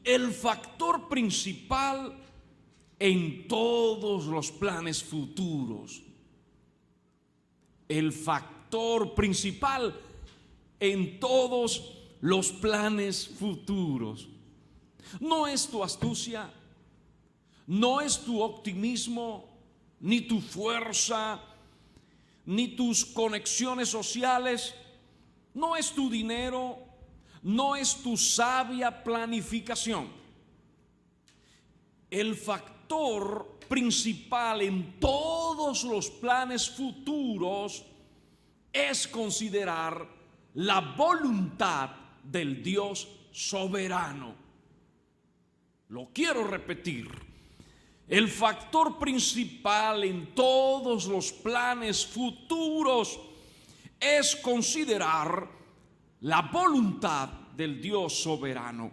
el factor principal en todos los planes futuros. El factor principal en todos los planes futuros. No es tu astucia, no es tu optimismo, ni tu fuerza, ni tus conexiones sociales, no es tu dinero, no es tu sabia planificación. El factor principal en todos los planes futuros es considerar la voluntad del Dios soberano. Lo quiero repetir. El factor principal en todos los planes futuros es considerar la voluntad del Dios soberano.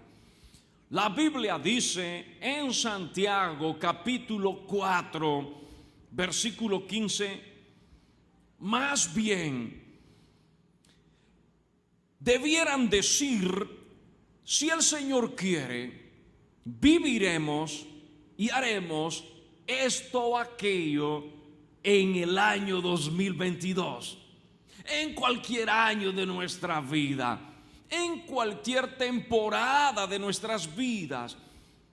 La Biblia dice en Santiago capítulo 4, versículo 15, más bien debieran decir: si el Señor quiere, viviremos y haremos esto o aquello en el año 2022, en cualquier año de nuestra vida, en cualquier temporada de nuestras vidas.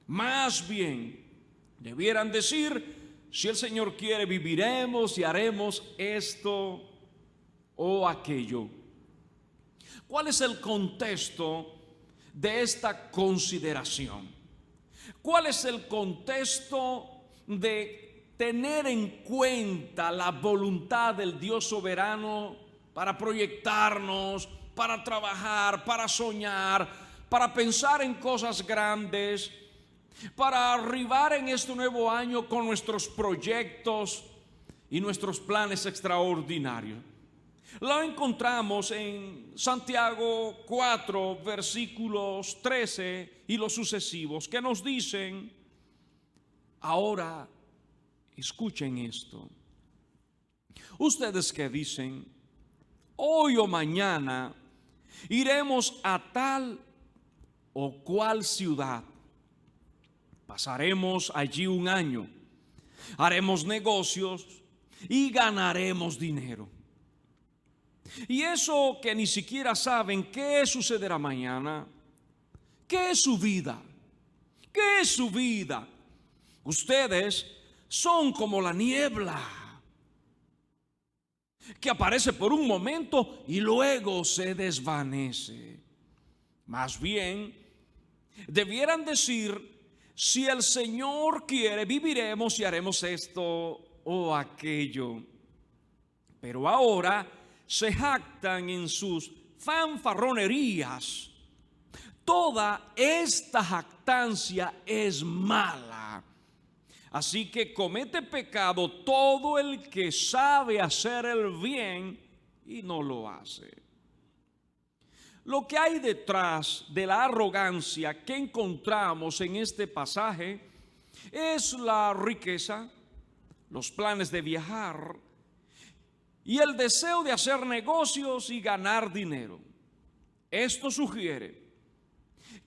Más bien debieran decir: si el Señor quiere, viviremos y haremos esto o aquello. ¿Cuál es el contexto de esta consideración? ¿Cuál es el contexto de tener en cuenta la voluntad del Dios soberano para proyectarnos, para trabajar, para soñar, para pensar en cosas grandes, para arribar en este nuevo año con nuestros proyectos y nuestros planes extraordinarios? Lo encontramos en Santiago 4, versículos 13 y los sucesivos, que nos dicen: ahora escuchen esto. Ustedes que dicen: hoy o mañana iremos a tal o cual ciudad, pasaremos allí un año, haremos negocios y ganaremos dinero. Y eso que ni siquiera saben qué sucederá mañana. ¿Qué es su vida? ¿Qué es su vida? Ustedes son como la niebla que aparece por un momento y luego se desvanece. Más bien, debieran decir: si el Señor quiere, viviremos y haremos esto o aquello. Pero ahora se jactan en sus fanfarronerías. Toda esta jactancia es mala. Así que comete pecado todo el que sabe hacer el bien y no lo hace. Lo que hay detrás de la arrogancia que encontramos en este pasaje es la riqueza, los planes de viajar y el deseo de hacer negocios y ganar dinero. Esto sugiere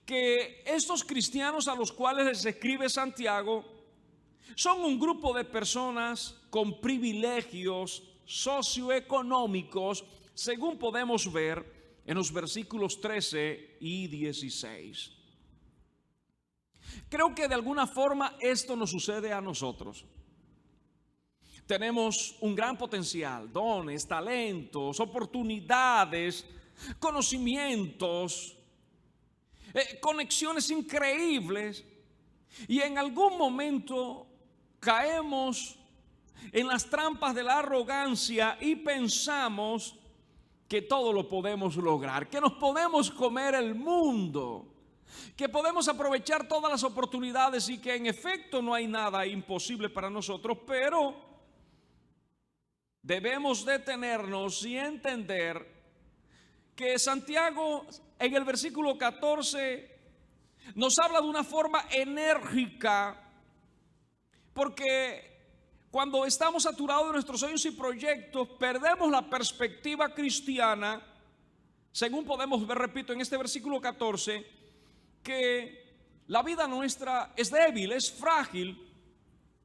que estos cristianos a los cuales les escribe Santiago son un grupo de personas con privilegios socioeconómicos, según podemos ver en los versículos 13 y 16. Creo que de alguna forma esto nos sucede a nosotros. Tenemos un gran potencial, dones, talentos, oportunidades, conocimientos, conexiones increíbles, y en algún momento caemos en las trampas de la arrogancia y pensamos que todo lo podemos lograr, que nos podemos comer el mundo, que podemos aprovechar todas las oportunidades y que en efecto no hay nada imposible para nosotros. Pero debemos detenernos y entender que Santiago en el versículo 14 nos habla de una forma enérgica, porque cuando estamos saturados de nuestros sueños y proyectos, perdemos la perspectiva cristiana, según podemos ver, repito, en este versículo 14, que la vida nuestra es débil, es frágil.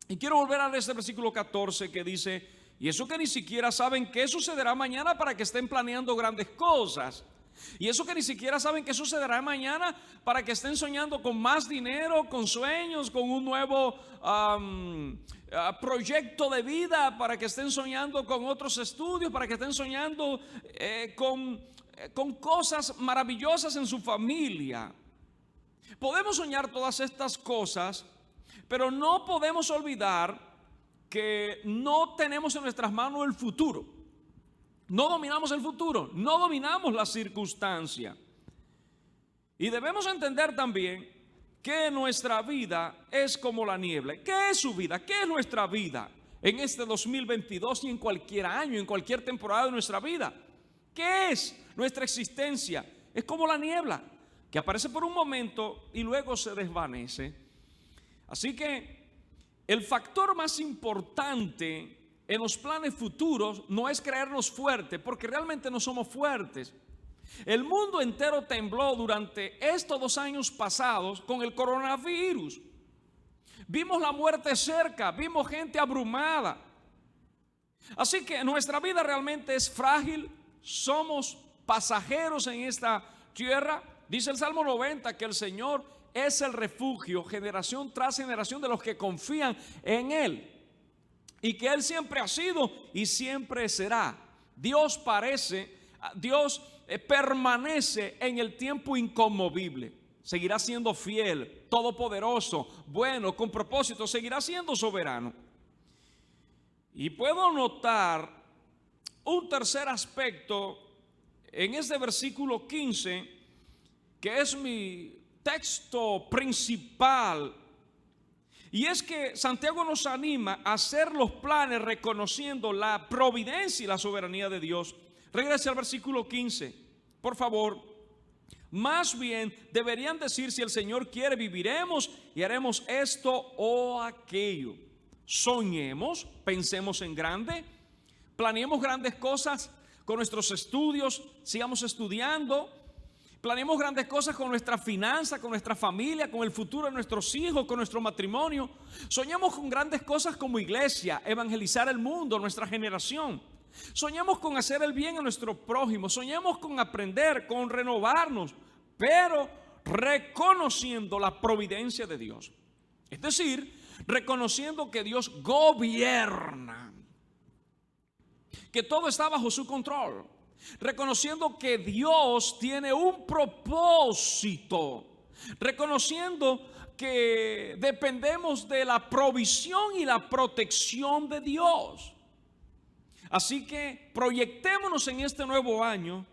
Y quiero volver a leer este versículo 14 que dice: y eso que ni siquiera saben qué sucederá mañana para que estén planeando grandes cosas. Y eso que ni siquiera saben qué sucederá mañana para que estén soñando con más dinero, con sueños, con un nuevo proyecto de vida, para que estén soñando con otros estudios, para que estén soñando con cosas maravillosas en su familia. Podemos soñar todas estas cosas, pero no podemos olvidar que no tenemos en nuestras manos el futuro. No dominamos el futuro, no dominamos la circunstancia. Y debemos entender también que nuestra vida es como la niebla. ¿Qué es su vida? ¿Qué es nuestra vida en este 2022 y en cualquier año, en cualquier temporada de nuestra vida? ¿Qué es nuestra existencia? Es como la niebla, que aparece por un momento y luego se desvanece. Así que el factor más importante en los planes futuros no es creernos fuertes, porque realmente no somos fuertes. El mundo entero tembló durante estos 2 años pasados con el coronavirus. Vimos la muerte cerca, vimos gente abrumada. Así que nuestra vida realmente es frágil, somos pasajeros en esta tierra. Dice el Salmo 90 que el Señor es el refugio, generación tras generación, de los que confían en Él. Y que Él siempre ha sido y siempre será. Dios permanece en el tiempo inconmovible. Seguirá siendo fiel, todopoderoso, bueno, con propósito, seguirá siendo soberano. Y puedo notar un tercer aspecto en este versículo 15, que es mi texto principal. Y es que Santiago nos anima a hacer los planes reconociendo la providencia y la soberanía de Dios. Regrese al versículo 15, por favor. Más bien deberían decir: si el Señor quiere, viviremos y haremos esto o aquello. Soñemos, pensemos en grande, planeemos grandes cosas con nuestros estudios, sigamos estudiando. Planeemos grandes cosas con nuestra finanza, con nuestra familia, con el futuro de nuestros hijos, con nuestro matrimonio. Soñemos con grandes cosas como iglesia, evangelizar el mundo, nuestra generación. Soñemos con hacer el bien a nuestro prójimo. Soñemos con aprender, con renovarnos, pero reconociendo la providencia de Dios. Es decir, reconociendo que Dios gobierna, que todo está bajo su control. Reconociendo que Dios tiene un propósito, reconociendo que dependemos de la provisión y la protección de Dios. Así que proyectémonos en este nuevo año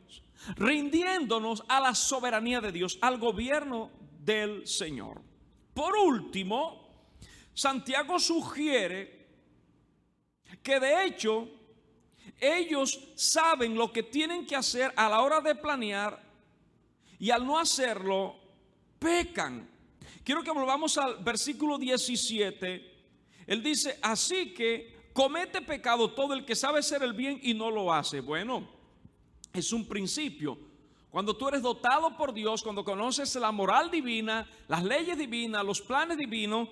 rindiéndonos a la soberanía de Dios, al gobierno del Señor. Por último, Santiago sugiere que de hecho ellos saben lo que tienen que hacer a la hora de planear, y al no hacerlo, pecan. Quiero que volvamos al versículo 17. Él dice: así que comete pecado todo el que sabe hacer el bien y no lo hace. Bueno, es un principio. Cuando tú eres dotado por Dios, cuando conoces la moral divina, las leyes divinas, los planes divinos,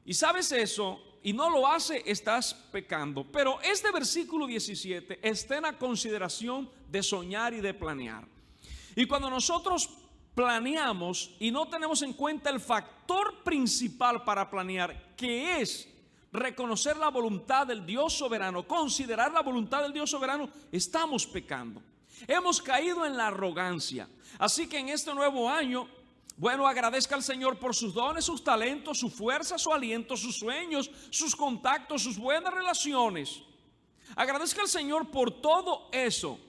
y sabes eso y no lo hace, estás pecando. Pero este versículo 17 está en la consideración de soñar y de planear. Y cuando nosotros planeamos y no tenemos en cuenta el factor principal para planear, que es reconocer la voluntad del Dios soberano, considerar la voluntad del Dios soberano, estamos pecando. Hemos caído en la arrogancia. Así que en este nuevo año, bueno, agradezca al Señor por sus dones, sus talentos, su fuerza, su aliento, sus sueños, sus contactos, sus buenas relaciones. Agradezca al Señor por todo eso,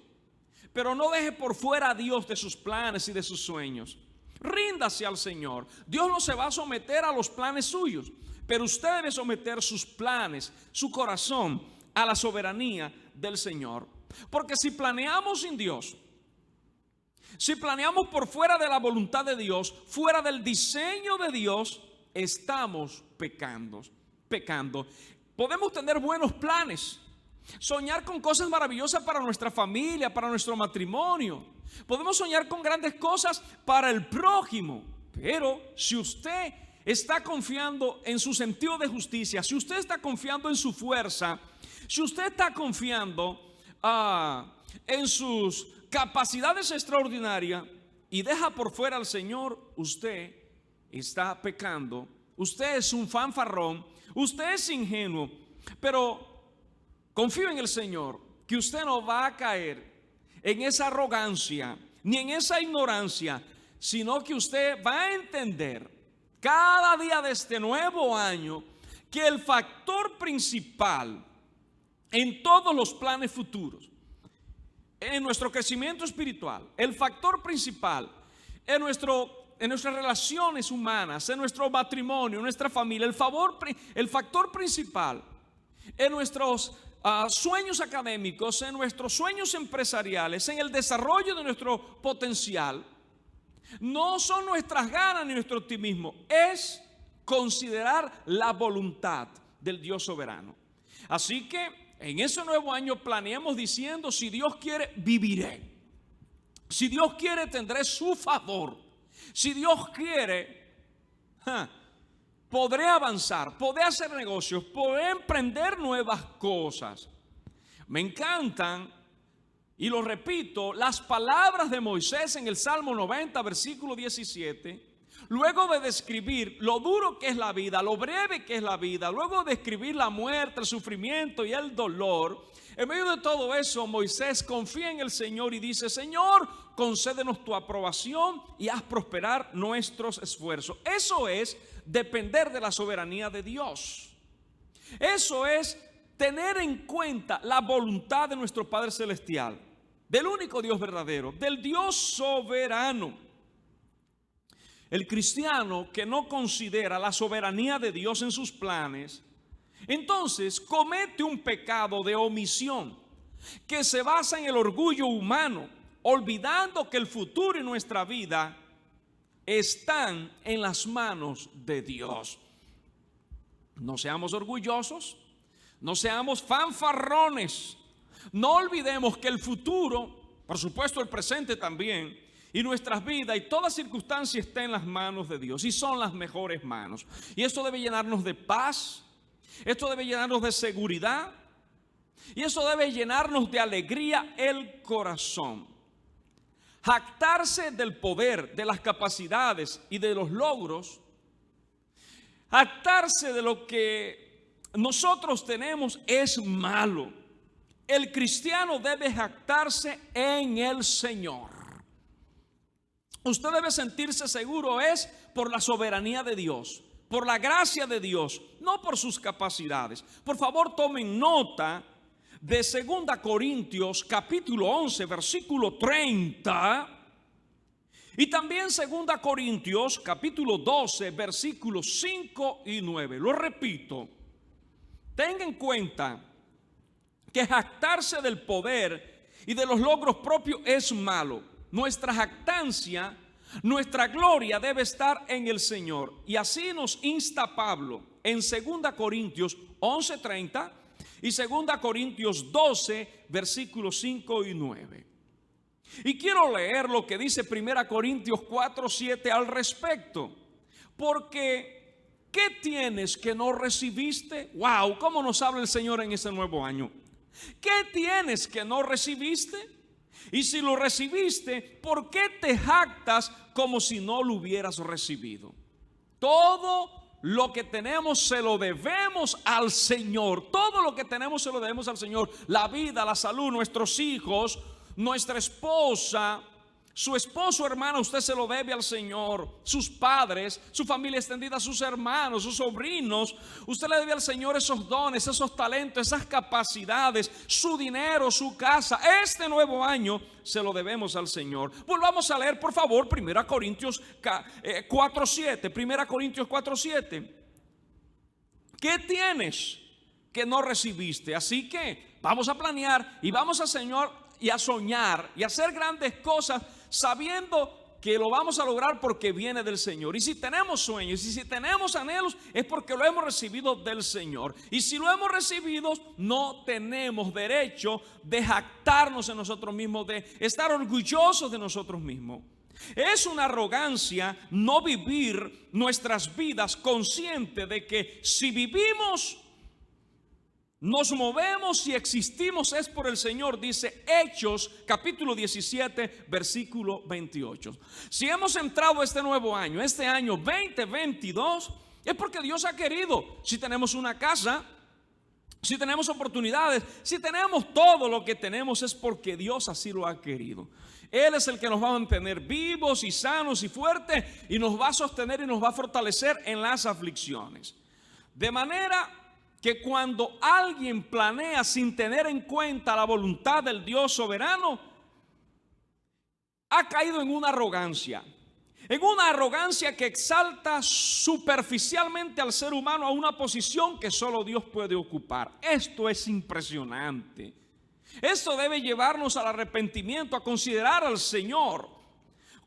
pero no deje por fuera a Dios de sus planes y de sus sueños. Ríndase al Señor. Dios no se va a someter a los planes suyos, pero usted debe someter sus planes, su corazón, a la soberanía del Señor. Porque si planeamos sin Dios, si planeamos por fuera de la voluntad de Dios, fuera del diseño de Dios, estamos pecando. Podemos tener buenos planes, soñar con cosas maravillosas para nuestra familia, para nuestro matrimonio. Podemos soñar con grandes cosas para el prójimo. Pero si usted está confiando en su sentido de justicia, si usted está confiando en su fuerza, si usted está confiando en sus capacidades extraordinarias y deja por fuera al Señor, usted está pecando. Usted es un fanfarrón, usted es ingenuo. Pero confío en el Señor que usted no va a caer en esa arrogancia ni en esa ignorancia, sino que usted va a entender cada día de este nuevo año que el factor principal en todos los planes futuros, en nuestro crecimiento espiritual, el factor principal en nuestras relaciones humanas, en nuestro matrimonio, en nuestra familia, el factor principal en nuestros sueños académicos, en nuestros sueños empresariales, en el desarrollo de nuestro potencial, no son nuestras ganas ni nuestro optimismo, es considerar la voluntad del Dios soberano. Así que en ese nuevo año planeemos diciendo: si Dios quiere, viviré. Si Dios quiere, tendré su favor. Si Dios quiere, podré avanzar, podré hacer negocios, podré emprender nuevas cosas. Me encantan, y lo repito, las palabras de Moisés en el Salmo 90, versículo 17. Luego de describir lo duro que es la vida, lo breve que es la vida, luego de describir la muerte, el sufrimiento y el dolor, en medio de todo eso, Moisés confía en el Señor y dice: Señor, concédenos tu aprobación y haz prosperar nuestros esfuerzos. Eso es depender de la soberanía de Dios. Eso es tener en cuenta la voluntad de nuestro Padre Celestial, del único Dios verdadero, del Dios soberano. El cristiano que no considera la soberanía de Dios en sus planes, entonces comete un pecado de omisión que se basa en el orgullo humano, olvidando que el futuro y nuestra vida están en las manos de Dios. No seamos orgullosos, no seamos fanfarrones, no olvidemos que el futuro, por supuesto el presente también, y nuestras vidas y toda circunstancia está en las manos de Dios, y son las mejores manos. Y esto debe llenarnos de paz, esto debe llenarnos de seguridad, y eso debe llenarnos de alegría el corazón. Jactarse del poder, de las capacidades y de los logros, jactarse de lo que nosotros tenemos es malo. El cristiano debe jactarse en el Señor. Usted debe sentirse seguro es por la soberanía de Dios, por la gracia de Dios, no por sus capacidades. Por favor, tomen nota de 2 Corintios capítulo 11, versículo 30, y también 2 Corintios capítulo 12, versículos 5 y 9. Lo repito, tenga en cuenta que jactarse del poder y de los logros propios es malo. Nuestra jactancia, nuestra gloria debe estar en el Señor. Y así nos insta Pablo en 2 Corintios 11:30 y 2 Corintios 12, versículos 5 y 9. Y quiero leer lo que dice 1 Corintios 4:7 al respecto. Porque, ¿qué tienes que no recibiste? Wow, ¿cómo nos habla el Señor en ese nuevo año? ¿Qué tienes que no recibiste? Y si lo recibiste, ¿por qué te jactas como si no lo hubieras recibido? Todo lo que tenemos se lo debemos al Señor. Todo lo que tenemos se lo debemos al Señor. La vida, la salud, nuestros hijos, nuestra esposa, su esposo, hermana, usted se lo debe al Señor. Sus padres, su familia extendida, sus hermanos, sus sobrinos, usted le debe al Señor esos dones, esos talentos, esas capacidades, su dinero, su casa. Este nuevo año se lo debemos al Señor. Volvamos a leer, por favor, 1 Corintios 4:7. 1 Corintios 4:7. ¿Qué tienes que no recibiste? Así que vamos a planear y vamos a soñar y a hacer grandes cosas, sabiendo que lo vamos a lograr porque viene del Señor. Y si tenemos sueños y si tenemos anhelos, es porque lo hemos recibido del Señor. Y si lo hemos recibido, no tenemos derecho de jactarnos en nosotros mismos, de estar orgullosos de nosotros mismos. Es una arrogancia no vivir nuestras vidas consciente de que si vivimos, nos movemos y existimos es por el Señor, dice Hechos capítulo 17 versículo 28. Si hemos entrado este nuevo año, este año 2022, es porque Dios ha querido. Si tenemos una casa, si tenemos oportunidades, si tenemos todo lo que tenemos, es porque Dios así lo ha querido. Él es el que nos va a mantener vivos y sanos y fuertes, y nos va a sostener y nos va a fortalecer en las aflicciones. De manera que cuando alguien planea sin tener en cuenta la voluntad del Dios soberano, ha caído en una arrogancia. En una arrogancia que exalta superficialmente al ser humano a una posición que solo Dios puede ocupar. Esto es impresionante. Esto debe llevarnos al arrepentimiento, a considerar al Señor.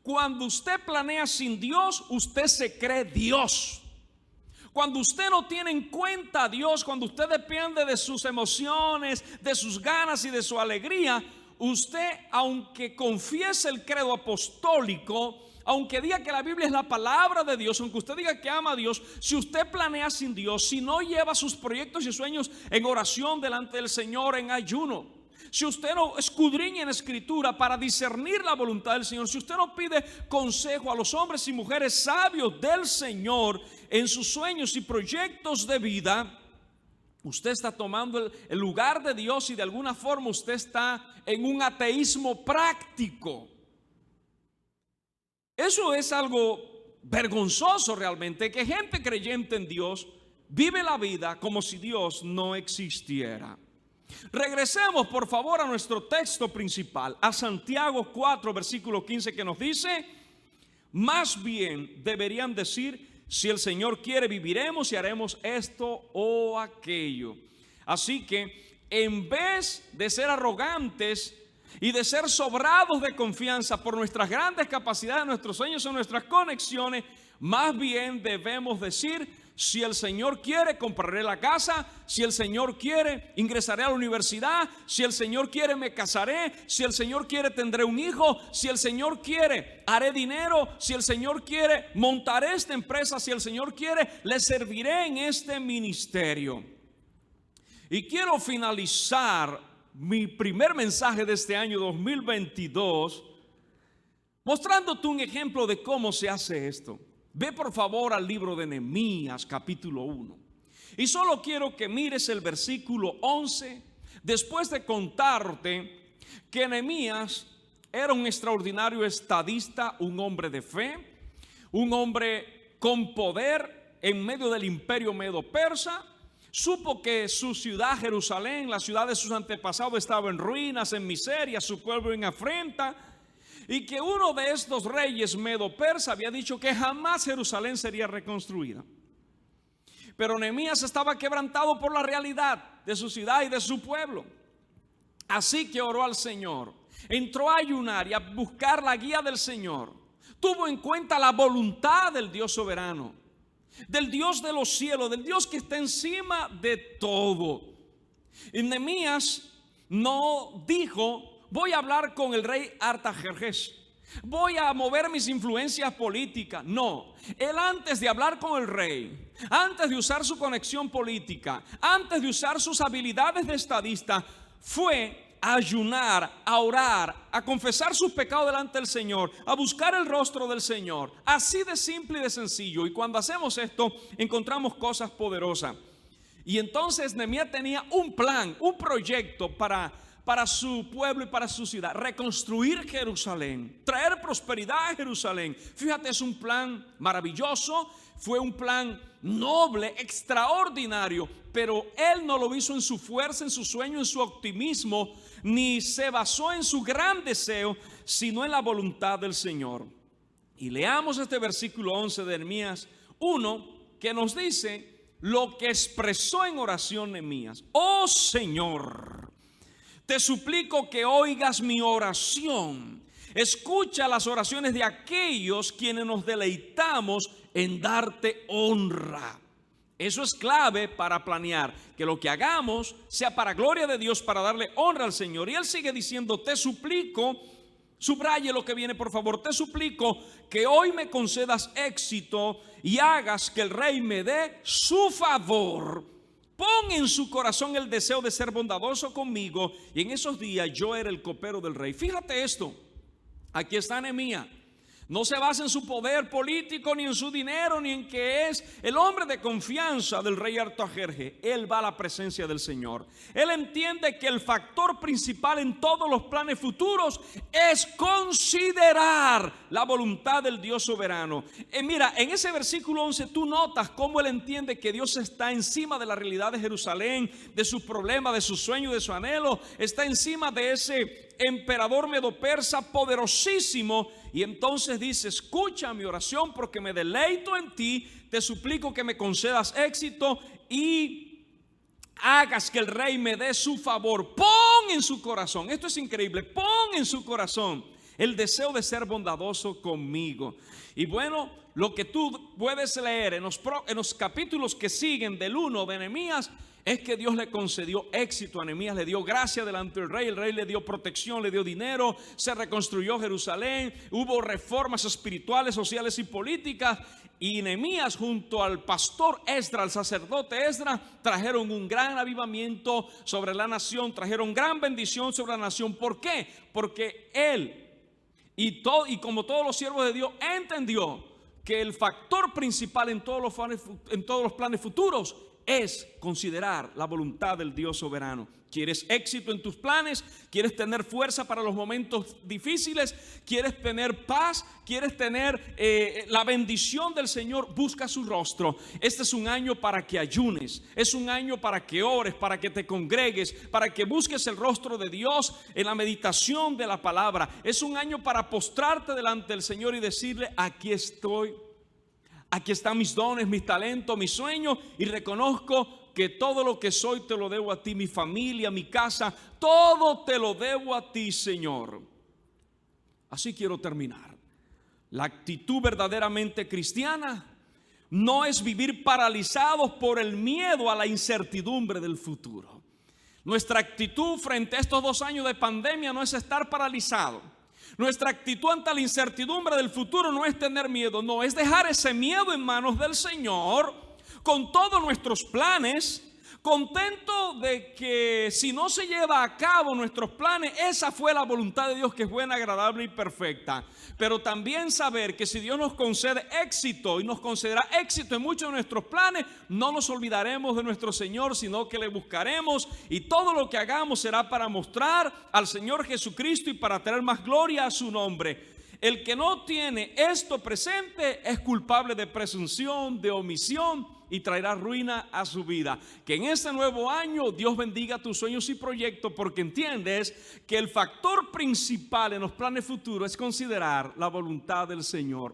Cuando usted planea sin Dios, usted se cree Dios. Cuando usted no tiene en cuenta a Dios, cuando usted depende de sus emociones, de sus ganas y de su alegría, usted, aunque confiese el credo apostólico, aunque diga que la Biblia es la palabra de Dios, aunque usted diga que ama a Dios, si usted planea sin Dios, si no lleva sus proyectos y sueños en oración delante del Señor, en ayuno, si usted no escudriña en Escritura para discernir la voluntad del Señor, si usted no pide consejo a los hombres y mujeres sabios del Señor en sus sueños y proyectos de vida, usted está tomando el lugar de Dios y de alguna forma usted está en un ateísmo práctico. Eso es algo vergonzoso realmente, que gente creyente en Dios vive la vida como si Dios no existiera. Regresemos por favor a nuestro texto principal, a Santiago 4 versículo 15, que nos dice: más bien deberían decir, si el Señor quiere viviremos y haremos esto o aquello. Así que en vez de ser arrogantes y de ser sobrados de confianza por nuestras grandes capacidades, nuestros sueños o nuestras conexiones, más bien debemos decir: si el Señor quiere, compraré la casa. Si el Señor quiere, ingresaré a la universidad. Si el Señor quiere, me casaré. Si el Señor quiere, tendré un hijo. Si el Señor quiere, haré dinero. Si el Señor quiere, montaré esta empresa. Si el Señor quiere, le serviré en este ministerio. Y quiero finalizar mi primer mensaje de este año 2022 mostrándote un ejemplo de cómo se hace esto. Ve por favor al libro de Nehemías capítulo 1. Y solo quiero que mires el versículo 11. Después de contarte que Nehemías era un extraordinario estadista, un hombre de fe, un hombre con poder en medio del imperio medo-persa. Supo que su ciudad, Jerusalén, la ciudad de sus antepasados, estaba en ruinas, en miseria, su pueblo en afrenta, y que uno de estos reyes medo-persa había dicho que jamás Jerusalén sería reconstruida. Pero Nehemías estaba quebrantado por la realidad de su ciudad y de su pueblo. Así que oró al Señor, entró a ayunar y a buscar la guía del Señor. Tuvo en cuenta la voluntad del Dios soberano, del Dios de los cielos, del Dios que está encima de todo. Y Nehemías no dijo: voy a hablar con el rey Artajerjes, voy a mover mis influencias políticas. No, él antes de hablar con el rey, antes de usar su conexión política, antes de usar sus habilidades de estadista, fue a ayunar, a orar, a confesar sus pecados delante del Señor, a buscar el rostro del Señor. Así de simple y de sencillo. Y cuando hacemos esto, encontramos cosas poderosas. Y entonces Nehemías tenía un plan, un proyecto para su pueblo y para su ciudad: reconstruir Jerusalén, traer prosperidad a Jerusalén. Fíjate, es un plan maravilloso, fue un plan noble, extraordinario, pero él no lo hizo en su fuerza, en su sueño, en su optimismo, ni se basó en su gran deseo, sino en la voluntad del Señor. Y leamos este versículo 11 de Nehemías 1, que nos dice lo que expresó en oración Nehemías: oh Señor, te suplico que oigas mi oración. Escucha las oraciones de aquellos quienes nos deleitamos en darte honra. Eso es clave para planear, que lo que hagamos sea para gloria de Dios, para darle honra al Señor. Y él sigue diciendo: te suplico Subraye lo que viene, por favor. Te suplico que hoy me concedas éxito y hagas que el rey me dé su favor. Pon en su corazón el deseo de ser bondadoso conmigo. Y en esos días yo era el copero del rey. Fíjate esto. Aquí está Nehemías. No se basa en su poder político, ni en su dinero, ni en que es el hombre de confianza del rey Artajerjes. Él va a la presencia del Señor. Él entiende que el factor principal en todos los planes futuros es considerar la voluntad del Dios soberano. Mira, en ese versículo 11 tú notas cómo él entiende que Dios está encima de la realidad de Jerusalén, de sus problemas, de sus sueños, de su anhelo. Está encima de ese emperador medo-persa poderosísimo. Y entonces dice: escucha mi oración porque me deleito en ti. Te suplico que me concedas éxito y hagas que el rey me dé su favor. Pon en su corazón, esto es increíble, pon en su corazón el deseo de ser bondadoso conmigo. Y bueno, lo que tú puedes leer en los capítulos que siguen del 1 de Nehemías es que Dios le concedió éxito a Nehemías, le dio gracia delante del rey. El rey le dio protección, le dio dinero, se reconstruyó Jerusalén, hubo reformas espirituales, sociales y políticas. Y Nehemías junto al pastor Esdras, al sacerdote Esdras, trajeron un gran avivamiento sobre la nación, trajeron gran bendición sobre la nación. ¿Por qué? Porque él y como todos los siervos de Dios entendió que el factor principal en todos los planes futuros es considerar la voluntad del Dios soberano. ¿Quieres éxito en tus planes? ¿Quieres tener fuerza para los momentos difíciles? ¿Quieres tener paz? ¿Quieres tener la bendición del Señor? Busca su rostro. Este es un año para que ayunes. Es un año para que ores, para que te congregues, para que busques el rostro de Dios en la meditación de la palabra. Es un año para postrarte delante del Señor y decirle: aquí estoy. Aquí están mis dones, mis talentos, mis sueños, y reconozco que todo lo que soy te lo debo a ti, mi familia, mi casa, todo te lo debo a ti, Señor. Así quiero terminar. La actitud verdaderamente cristiana no es vivir paralizados por el miedo a la incertidumbre del futuro. Nuestra actitud frente a estos 2 años de pandemia no es estar paralizado. Nuestra actitud ante la incertidumbre del futuro no es tener miedo, no, es dejar ese miedo en manos del Señor, con todos nuestros planes, contento de que si no se lleva a cabo nuestros planes, esa fue la voluntad de Dios, que es buena, agradable y perfecta. Pero también saber que si Dios nos concede éxito y nos concederá éxito en muchos de nuestros planes, no nos olvidaremos de nuestro Señor, sino que le buscaremos, y todo lo que hagamos será para mostrar al Señor Jesucristo y para traer más gloria a su nombre. El que no tiene esto presente es culpable de presunción, de omisión, y traerá ruina a su vida. Que en este nuevo año Dios bendiga tus sueños y proyectos, porque entiendes que el factor principal en los planes futuros es considerar la voluntad del Señor.